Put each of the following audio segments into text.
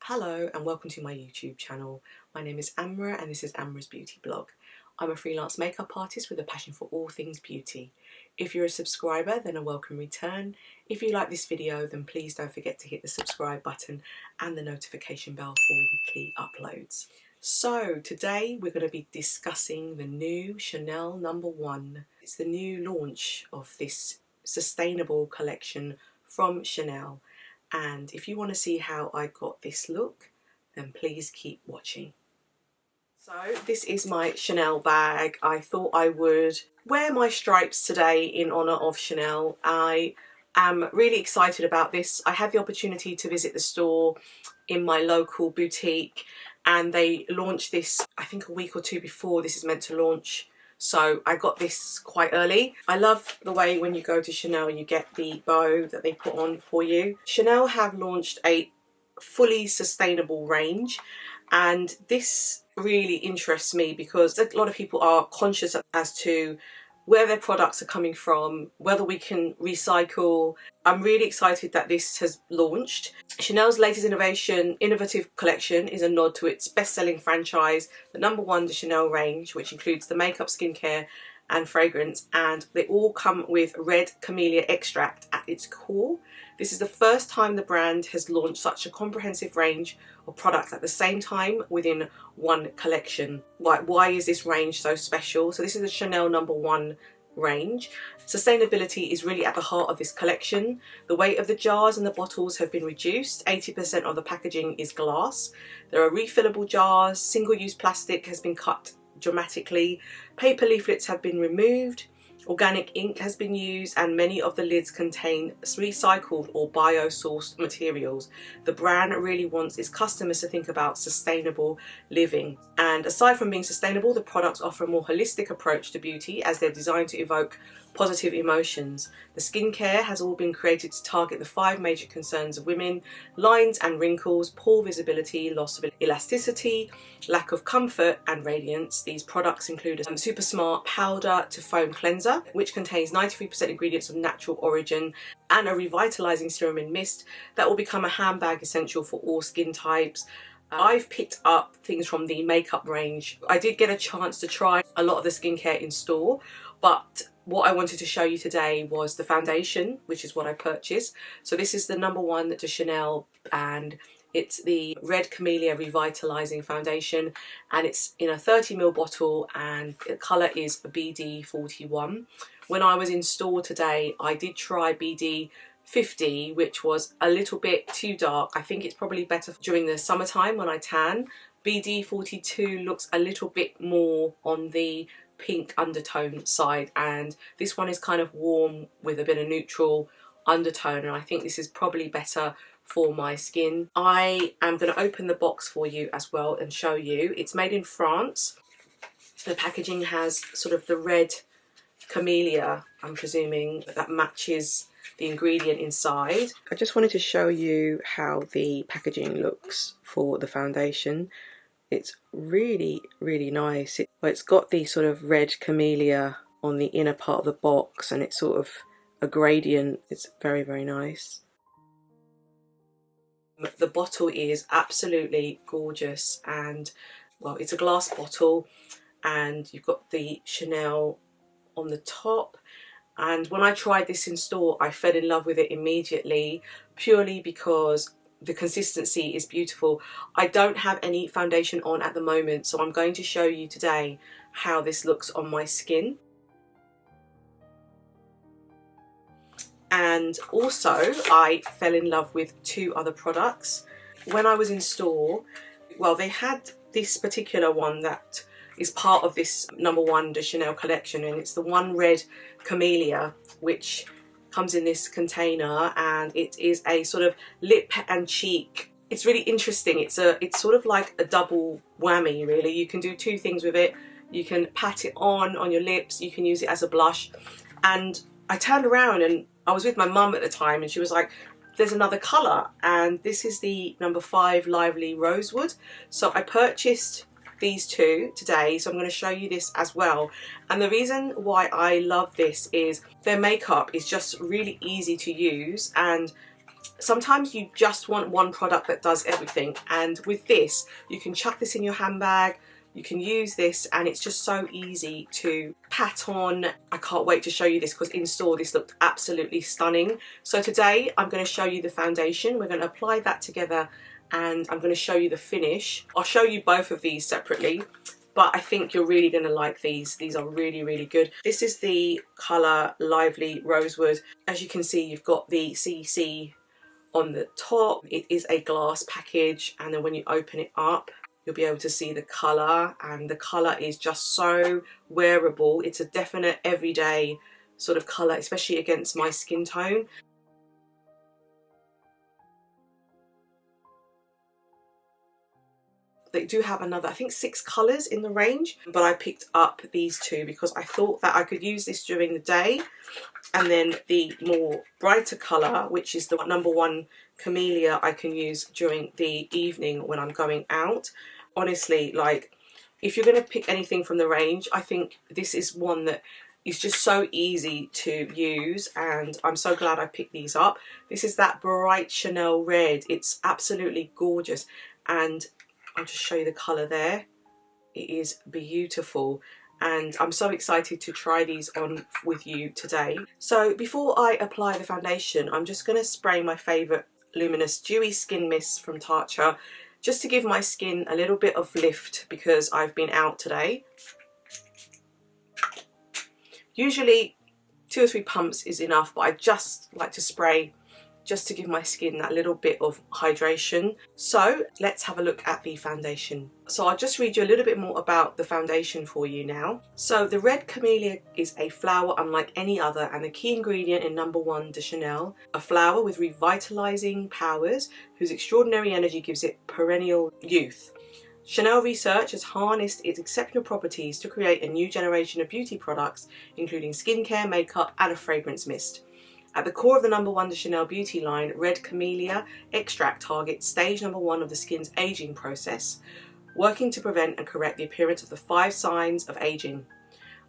Hello and welcome to my YouTube channel. My name is Amra and this is Amra's Beauty Blog. I'm a freelance makeup artist with a passion for all things beauty. If you're a subscriber, then a welcome return. If you like this video, then please don't forget to hit the subscribe button and the notification bell for weekly uploads. So today we're going to be discussing the new Chanel No.1. It's the new launch of this sustainable collection from Chanel. And if you want to see how I got this look, then please keep watching. So this is my Chanel bag. I thought I would wear my stripes today in honour of Chanel. I am really excited about this. I had the opportunity to visit the store in my local boutique and they launched this, I think a week or two before this is meant to launch. So I got this quite early. I love the way when you go to Chanel you get the bow that they put on for you. Chanel have launched a fully sustainable range and this really interests me because a lot of people are conscious as to where their products are coming from, whether we can recycle. I'm really excited that this has launched. Chanel's latest innovative collection is a nod to its best-selling franchise, the No.1 DE CHANEL range, which includes the makeup, skincare and fragrance, and they all come with red camellia extract at its core. This is the first time the brand has launched such a comprehensive range of products at the same time within one collection. Why is this range so special? So this is the Chanel No.1 range. Sustainability is really at the heart of this collection. The weight of the jars and the bottles have been reduced. 80% of the packaging is glass. There are refillable jars. Single-use plastic has been cut dramatically. Paper leaflets have been removed. Organic ink has been used and many of the lids contain recycled or bio-sourced materials. The brand really wants its customers to think about sustainable living. And aside from being sustainable, the products offer a more holistic approach to beauty as they're designed to evoke positive emotions. The skincare has all been created to target the 5 major concerns of women: lines and wrinkles, poor visibility, loss of elasticity, lack of comfort and radiance. These products include a super smart powder to foam cleanser, which contains 93% ingredients of natural origin, and a revitalizing serum in mist that will become a handbag essential for all skin types. I've picked up things from the makeup range. I did get a chance to try a lot of the skincare in store, but what I wanted to show you today was the foundation, which is what I purchased. So this is the No.1 DE CHANEL and it's the Red Camellia Revitalising Foundation and it's in a 30ml bottle and the colour is BD41. When I was in store today, I did try BD50, which was a little bit too dark. I think it's probably better during the summertime when I tan. BD42 looks a little bit more on the pink undertone side and this one is kind of warm with a bit of neutral undertone and I think this is probably better for my skin. I am going to open the box for you as well and show you. It's made in France. The packaging has sort of the red camellia, I'm presuming, that matches the ingredient inside. I just wanted to show you how the packaging looks for the foundation. It's really, really nice. It's got the sort of red camellia on the inner part of the box and it's sort of a gradient. It's very, very nice. The bottle is absolutely gorgeous and, well, it's a glass bottle and you've got the Chanel on the top. And when I tried this in store, I fell in love with it immediately, purely because the consistency is beautiful. I don't have any foundation on at the moment, so I'm going to show you today how this looks on my skin. And also, I fell in love with 2 other products. When I was in store, well, they had this particular one that is part of this No.1 DE CHANEL collection, and it's the one red camellia, which comes in this container and it is a sort of lip and cheek. It's really interesting. It's sort of like a double whammy really. You can do 2 things with it. You can pat it on your lips, you can use it as a blush. And I turned around and I was with my mum at the time and she was like, there's another colour, and this is the No. 5 Lively Rosewood. So I purchased these 2 today, so I'm going to show you this as well. And the reason why I love this is their makeup is just really easy to use and sometimes you just want one product that does everything, and with this you can chuck this in your handbag, you can use this, and it's just so easy to pat on. I can't wait to show you this because in store this looked absolutely stunning. So today I'm going to show you the foundation. We're going to apply that together and I'm going to show you the finish. I'll show you both of these separately, but I think you're really going to like these. These are really, really good. This is the colour Lively Rosewood. As you can see, you've got the CC on the top. It is a glass package, and then when you open it up, you'll be able to see the colour, and the colour is just so wearable. It's a definite everyday sort of colour, especially against my skin tone. They do have another, I think 6 colours in the range, but I picked up these 2 because I thought that I could use this during the day, and then the more brighter colour, which is the #1 Camellia, I can use during the evening when I'm going out. Honestly, like, if you're going to pick anything from the range, I think this is one that is just so easy to use, and I'm so glad I picked these up. This is that bright Chanel red. It's absolutely gorgeous, and I'll just show you the colour there. It is beautiful, and I'm so excited to try these on with you today. So before I apply the foundation, I'm just going to spray my favourite luminous dewy skin mist from Tatcha, just to give my skin a little bit of lift because I've been out today. Usually 2 or 3 pumps is enough, but I just like to spray just to give my skin that little bit of hydration. So let's have a look at the foundation. So I'll just read you a little bit more about the foundation for you now. So the red Camellia is a flower unlike any other and the key ingredient in #1 DE CHANEL, a flower with revitalizing powers whose extraordinary energy gives it perennial youth. Chanel Research has harnessed its exceptional properties to create a new generation of beauty products, including skincare, makeup and a fragrance mist. At the core of the #1 DE CHANEL beauty line, Red Camellia extract targets stage #1 of the skin's aging process, working to prevent and correct the appearance of the 5 signs of aging.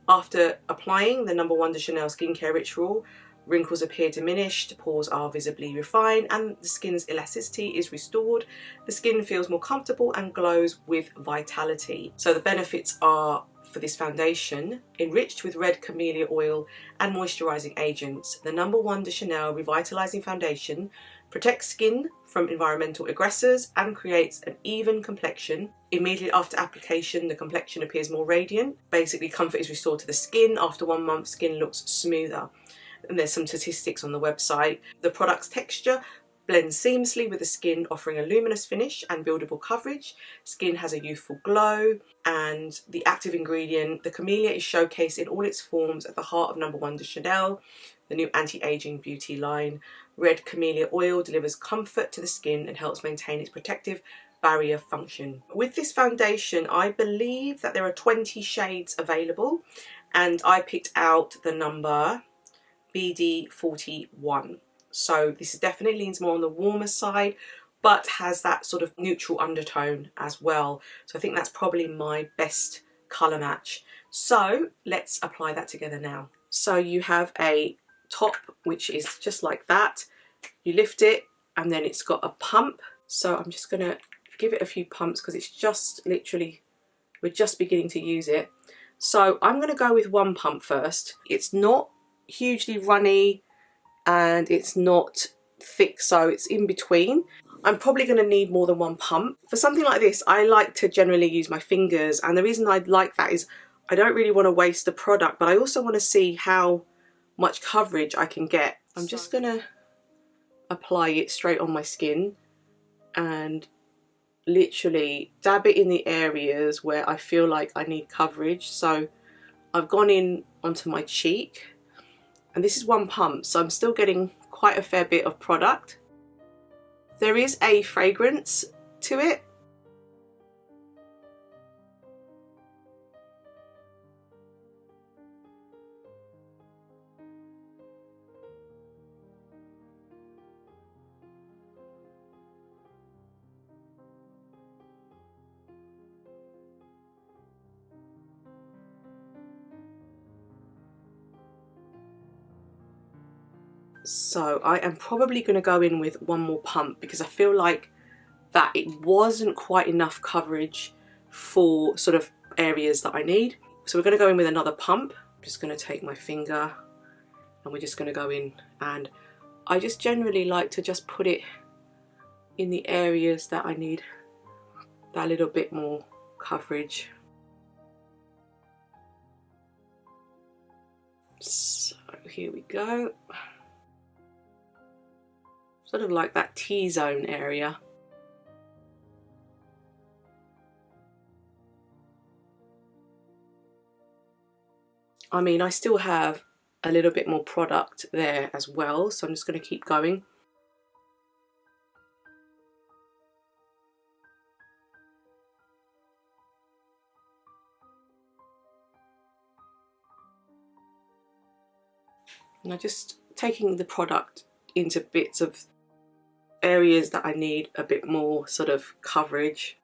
After applying the #1 DE CHANEL skincare ritual, wrinkles appear diminished, pores are visibly refined, and the skin's elasticity is restored. The skin feels more comfortable and glows with vitality. So the benefits are, for this foundation, enriched with red camellia oil and moisturising agents, the #1 DE CHANEL Revitalising Foundation protects skin from environmental aggressors and creates an even complexion. Immediately after application, the complexion appears more radiant. Basically, comfort is restored to the skin. After 1 month, skin looks smoother. And there's some statistics on the website. The product's texture blends seamlessly with the skin, offering a luminous finish and buildable coverage. Skin has a youthful glow, and the active ingredient, the camellia, is showcased in all its forms at the heart of #1 DE CHANEL, the new anti-aging beauty line. Red camellia oil delivers comfort to the skin and helps maintain its protective barrier function. With this foundation, I believe that there are 20 shades available, and I picked out the number BD41. So this definitely leans more on the warmer side, but has that sort of neutral undertone as well. So I think that's probably my best colour match. So let's apply that together now. So you have a top which is just like that. You lift it and then it's got a pump. So I'm just going to give it a few pumps because it's just literally, we're just beginning to use it. So I'm going to go with 1 pump first. It's not hugely runny and it's not thick, so it's in between. I'm probably going to need more than 1 pump. For something like this, I like to generally use my fingers, and the reason I like that is I don't really want to waste the product, but I also want to see how much coverage I can get. I'm just going to apply it straight on my skin and literally dab it in the areas where I feel like I need coverage. So I've gone in onto my cheek, and this is 1 pump, so I'm still getting quite a fair bit of product. There is a fragrance to it. So I am probably going to go in with one more pump because I feel like that it wasn't quite enough coverage for sort of areas that I need. So we're going to go in with another pump. I'm just going to take my finger and we're just going to go in, and I just generally like to just put it in the areas that I need that little bit more coverage. So here we go. Sort of like that T-zone area. I mean, I still have a little bit more product there as well, so I'm just going to keep going. And I'm just taking the product into bits of areas that I need a bit more sort of coverage.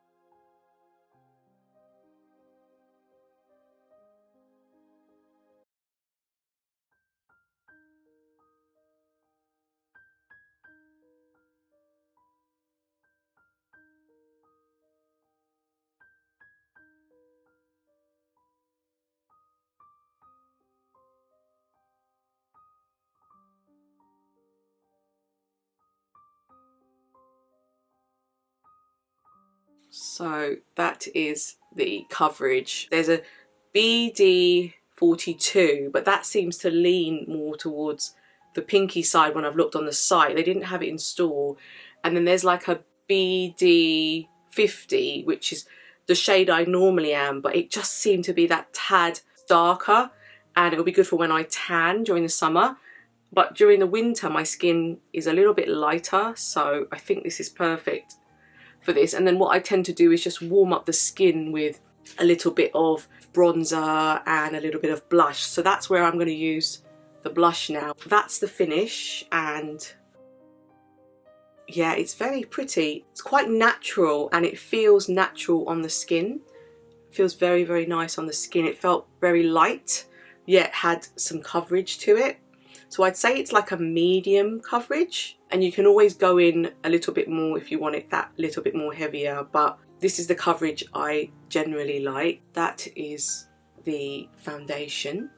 So that is the coverage. There's a BD42, but that seems to lean more towards the pinky side when I've looked on the site. They didn't have it in store. And then there's like a BD50, which is the shade I normally am, but it just seemed to be that tad darker, and it'll be good for when I tan during the summer. But during the winter, my skin is a little bit lighter, so I think this is perfect for this. And then what I tend to do is just warm up the skin with a little bit of bronzer and a little bit of blush. So that's where I'm going to use the blush now. That's the finish, and yeah, it's very pretty. It's quite natural and it feels natural on the skin. It feels very, very nice on the skin. It felt very light, yet had some coverage to it. So I'd say it's like a medium coverage, and you can always go in a little bit more if you want it that little bit more heavier, but this is the coverage I generally like. That is the foundation.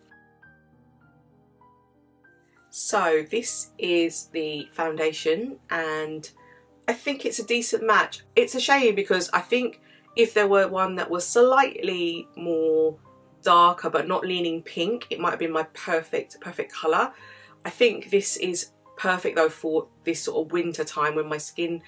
So this is the foundation, and I think it's a decent match. It's a shame because I think if there were one that was slightly more darker but not leaning pink, it might have been my perfect colour. I think this is perfect though for this sort of winter time when my skin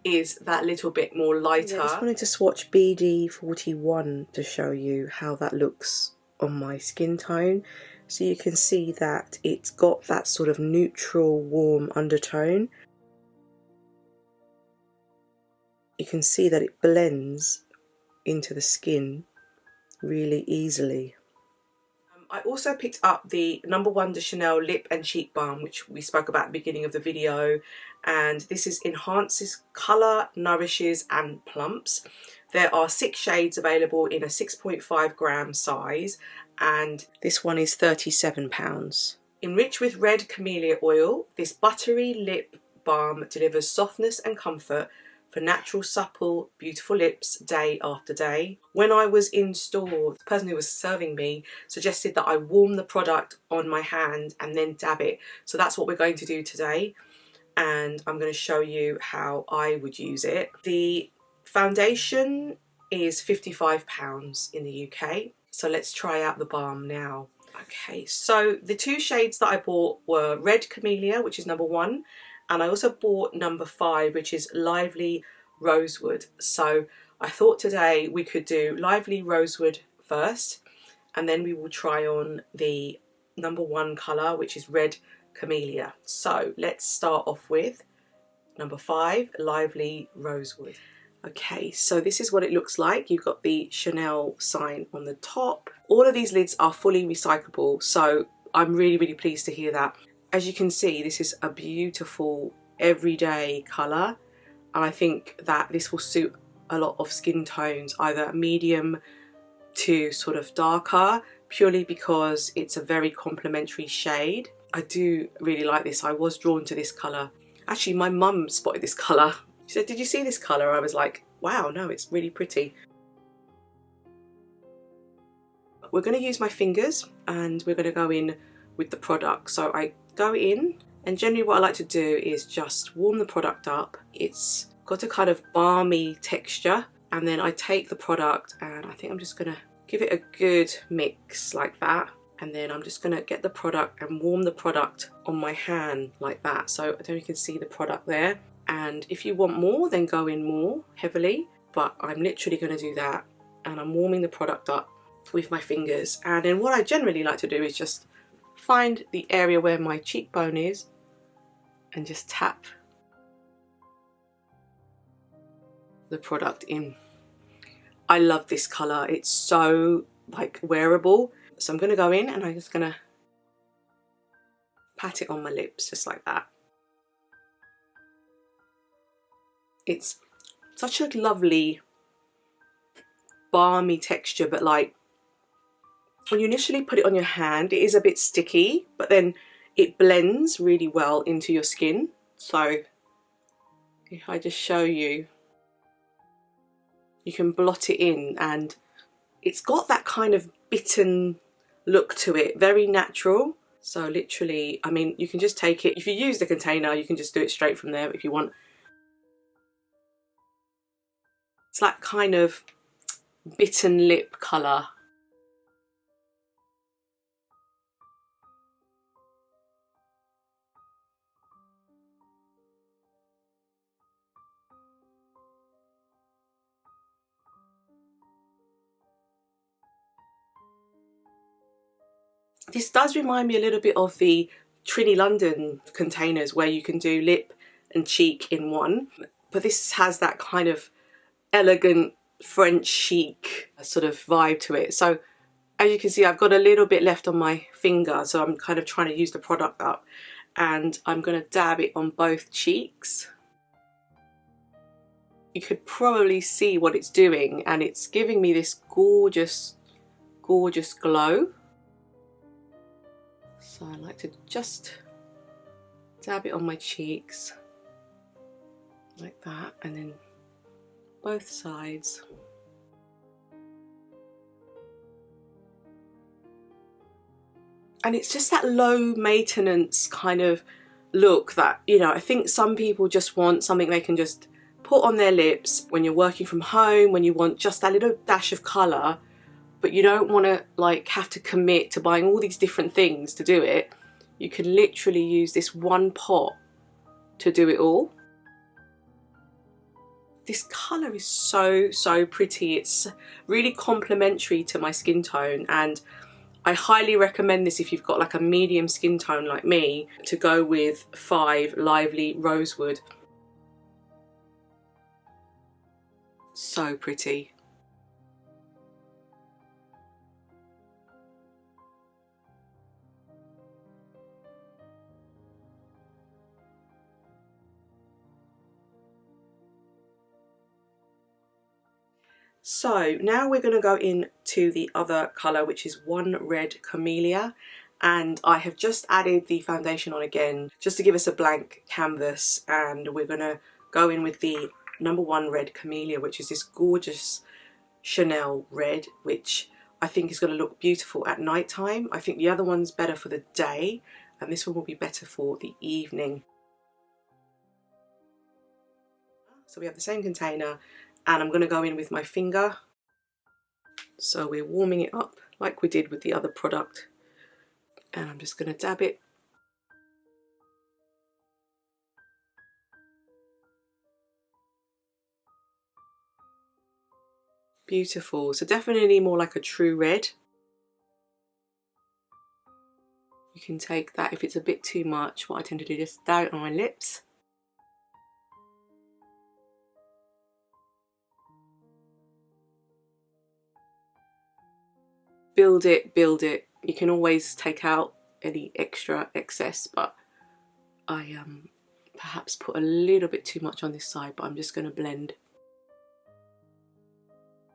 is that little bit more lighter. Yeah, I just wanted to swatch BD41 to show you how that looks on my skin tone. So you can see that it's got that sort of neutral warm undertone. You can see that it blends into the skin really easily. I also picked up the No.1 DE CHANEL Lip and Cheek Balm, which we spoke about at the beginning of the video, and this is enhances colour, nourishes and plumps. There are 6 shades available in a 6.5 gram size, and this one is £37. Enriched with red camellia oil, this buttery lip balm delivers softness and comfort for natural, supple, beautiful lips day after day. When I was in store, the person who was serving me suggested that I warm the product on my hand and then dab it. So that's what we're going to do today, and I'm going to show you how I would use it. The foundation is £55 in the UK, so let's try out the balm now. Okay, so the 2 shades that I bought were Red Camellia, which is No.1, and I also bought No.5, which is Lively Rosewood. So I thought today we could do Lively Rosewood first, and then we will try on the No.1 colour, which is Red Camellia. So let's start off with No.5, Lively Rosewood. Okay, so this is what it looks like. You've got the Chanel sign on the top. All of these lids are fully recyclable, so I'm really pleased to hear that. As you can see, this is a beautiful everyday colour, and I think that this will suit a lot of skin tones, either medium to sort of darker, purely because it's a very complementary shade. I do really like this. I was drawn to this colour. Actually, my mum spotted this colour. She said, "Did you see this colour?" I was like, wow, no, it's really pretty. We're going to use my fingers and we're going to go in with the product. So I go in, and generally what I like to do is just warm the product up. It's got a kind of balmy texture, and then I take the product and I think I'm just going to give it a good mix like that. And then I'm just going to get the product and warm the product on my hand like that. So I don't know if you can see the product there. And if you want more, then go in more heavily. But I'm literally going to do that. And I'm warming the product up with my fingers. And then what I generally like to do is just find the area where my cheekbone is and just tap the product in. I love this colour. It's so like wearable. So I'm going to go in and I'm just going to pat it on my lips just like that. It's such a lovely balmy texture, but like when you initially put it on your hand, it is a bit sticky, but then it blends really well into your skin. So if I just show you, you can blot it in, and it's got that kind of bitten look to it, very natural. So literally, I mean, you can just take it. If you use the container, you can just do it straight from there if you want. It's like kind of bitten lip colour. This does remind me a little bit of the Trini London containers where you can do lip and cheek in one, but this has that kind of elegant French chic sort of vibe to it. So as you can see, I've got a little bit left on my finger, so I'm kind of trying to use the product up, and I'm going to dab it on both cheeks. You could probably see what it's doing, and it's giving me this gorgeous, gorgeous glow. So I like to just dab it on my cheeks like that, and then both sides. And it's just that low maintenance kind of look that, you know, I think some people just want something they can just put on their lips when you're working from home, when you want just that little dash of colour, but you don't want to like have to commit to buying all these different things to do it. You can literally use this one pot to do it all. This colour is so, so pretty. It's really complementary to my skin tone, and I highly recommend this if you've got like a medium skin tone like me, to go with 5 Lively Rosewood. So pretty. So now we're going to go into the other colour, which is 1 Red Camellia, and I have just added the foundation on again just to give us a blank canvas, and we're going to go in with the No.1 Red Camellia, which is this gorgeous Chanel red, which I think is going to look beautiful at night time. I think the other one's better for the day, and this one will be better for the evening. So we have the same container, and I'm going to go in with my finger. So we're warming it up like we did with the other product, and I'm just going to dab it. Beautiful. So definitely more like a true red. You can take that if it's a bit too much. What I tend to do is just dab it on my lips. Build it, build it. You can always take out any extra excess, but I perhaps put a little bit too much on this side, but I'm just going to blend.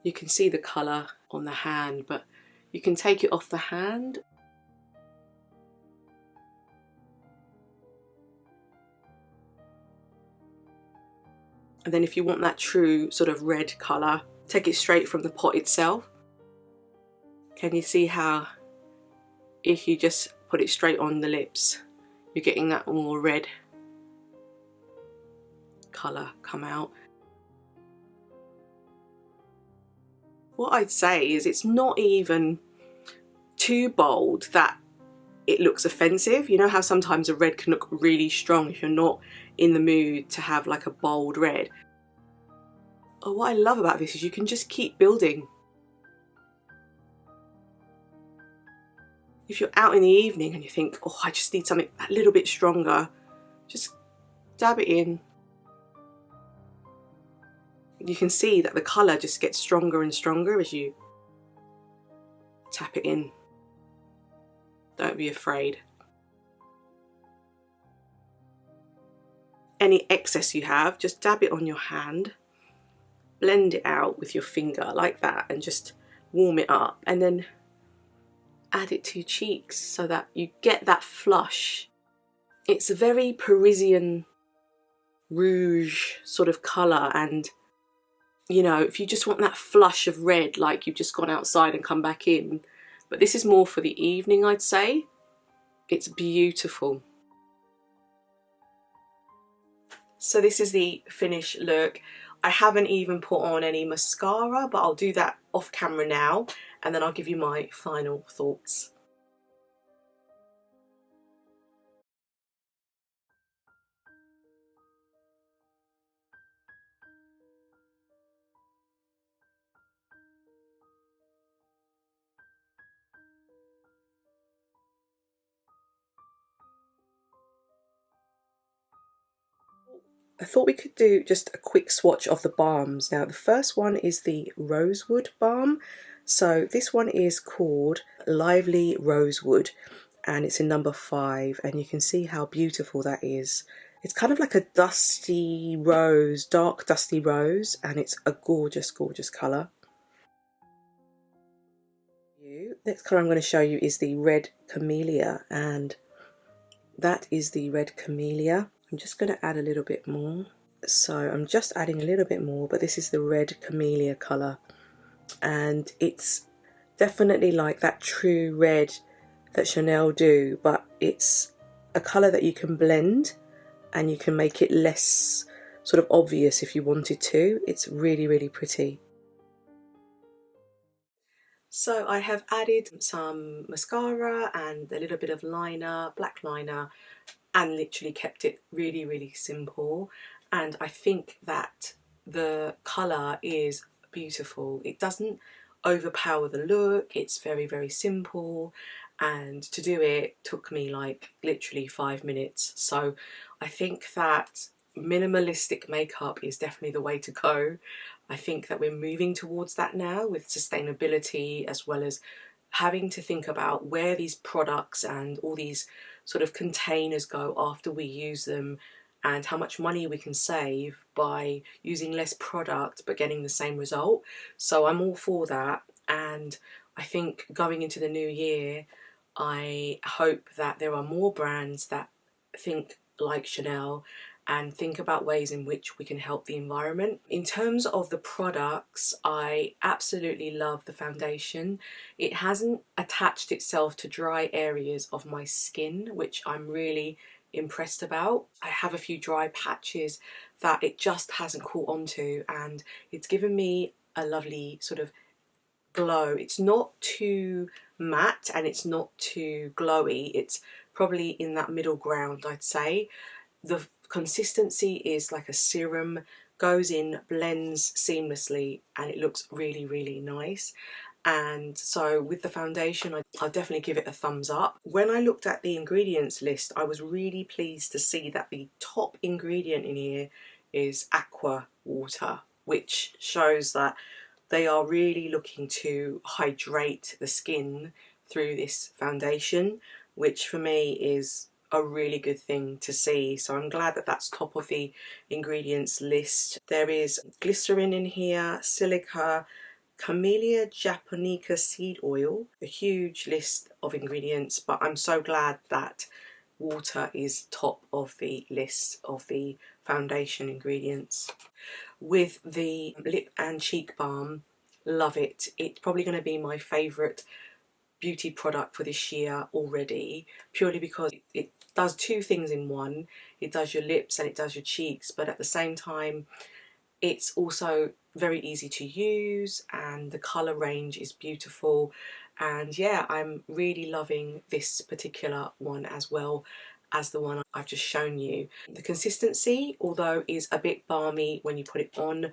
You can see the colour on the hand, but you can take it off the hand. And then if you want that true sort of red colour, take it straight from the pot itself. Can you see how if you just put it straight on the lips, you're getting that more red colour come out? What I'd say is it's not even too bold that it looks offensive. You know how sometimes a red can look really strong if you're not in the mood to have like a bold red. Oh, what I love about this is you can just keep building. If you're out in the evening and you think, oh, I just need something a little bit stronger, just dab it in. You can see that the colour just gets stronger and stronger as you tap it in. Don't be afraid. Any excess you have, just dab it on your hand, blend it out with your finger like that and just warm it up, and then add it to your cheeks so that you get that flush. It's a very Parisian rouge sort of colour, and you know, if you just want that flush of red like you've just gone outside and come back in, but this is more for the evening, I'd say. It's beautiful. So this is the finished look. I haven't even put on any mascara, but I'll do that off camera now, and then I'll give you my final thoughts. I thought we could do just a quick swatch of the balms. Now the first one is the Rosewood balm. So this one is called Lively Rosewood and it's in number 5, and you can see how beautiful that is. It's kind of like a dusty rose, dark dusty rose, and it's a gorgeous, gorgeous colour. Next colour I'm going to show you is the Red Camellia, and that is the Red Camellia. I'm just going to add a little bit more. So I'm just adding a little bit more, but this is the Red Camellia colour, and it's definitely like that true red that Chanel do, but it's a colour that you can blend and you can make it less sort of obvious if you wanted to. It's really, really pretty. So I have added some mascara and a little bit of liner, black liner, and literally kept it really, really simple. And I think that the colour is beautiful. It doesn't overpower the look. It's very, very simple. And to do it took me like literally 5 minutes. So I think that minimalistic makeup is definitely the way to go. I think that we're moving towards that now with sustainability, as well as having to think about where these products and all these sort of containers go after we use them, and how much money we can save by using less product but getting the same result. So I'm all for that, and I think going into the new year, I hope that there are more brands that think like Chanel and think about ways in which we can help the environment. In terms of the products, I absolutely love the foundation. It hasn't attached itself to dry areas of my skin, which I'm really impressed about. I have a few dry patches that it just hasn't caught onto, and it's given me a lovely sort of glow. It's not too matte and it's not too glowy. It's probably in that middle ground, I'd say. The consistency is like a serum, goes in, blends seamlessly, and it looks really, really nice. And so with the foundation, I'll definitely give it a thumbs up. When I looked at the ingredients list, I was really pleased to see that the top ingredient in here is aqua water, which shows that they are really looking to hydrate the skin through this foundation, which for me is a really good thing to see. So I'm glad that that's top of the ingredients list. There is glycerin in here, silica, Camellia japonica seed oil, a huge list of ingredients, but I'm so glad that water is top of the list of the foundation ingredients. With the lip and cheek balm, love it. It's probably going to be my favourite beauty product for this year already, purely because it does two things in one. It does your lips and it does your cheeks, but at the same time it's also very easy to use, and the colour range is beautiful. And yeah, I'm really loving this particular one as well as the one I've just shown you. The consistency, although, is a bit balmy when you put it on.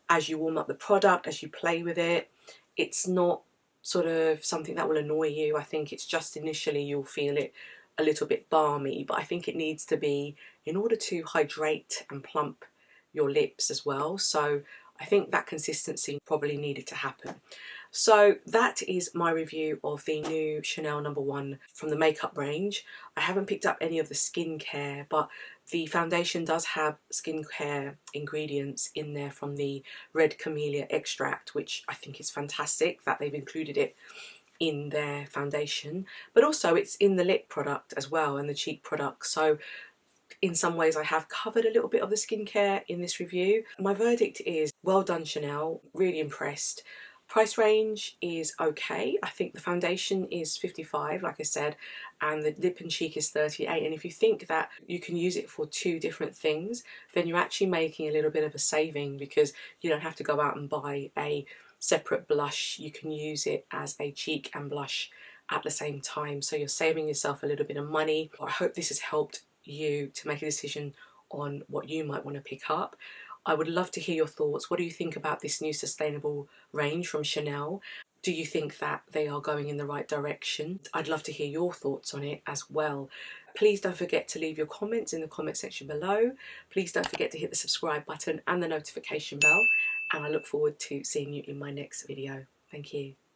As you warm up the product, as you play with it, it's not sort of something that will annoy you. I think it's just initially you'll feel it a little bit balmy, but I think it needs to be in order to hydrate and plump your lips as well. So I think that consistency probably needed to happen. So that is my review of the new Chanel No.1 from the makeup range. I haven't picked up any of the skincare, but the foundation does have skincare ingredients in there from the red camellia extract, which I think is fantastic that they've included it in their foundation. But also it's in the lip product as well and the cheek product. So in some ways I have covered a little bit of the skincare in this review. My verdict is well done, Chanel, really impressed. Price range is okay. I think the foundation is 55, like I said, and the lip and cheek is 38. And if you think that you can use it for two different things, then you're actually making a little bit of a saving, because you don't have to go out and buy a separate blush. You can use it as a cheek and blush at the same time. So you're saving yourself a little bit of money. I hope this has helped you to make a decision on what you might want to pick up. I would love to hear your thoughts. What do you think about this new sustainable range from Chanel? Do you think that they are going in the right direction? I'd love to hear your thoughts on it as well. Please don't forget to leave your comments in the comment section below. Please don't forget to hit the subscribe button and the notification bell. And I look forward to seeing you in my next video. Thank you.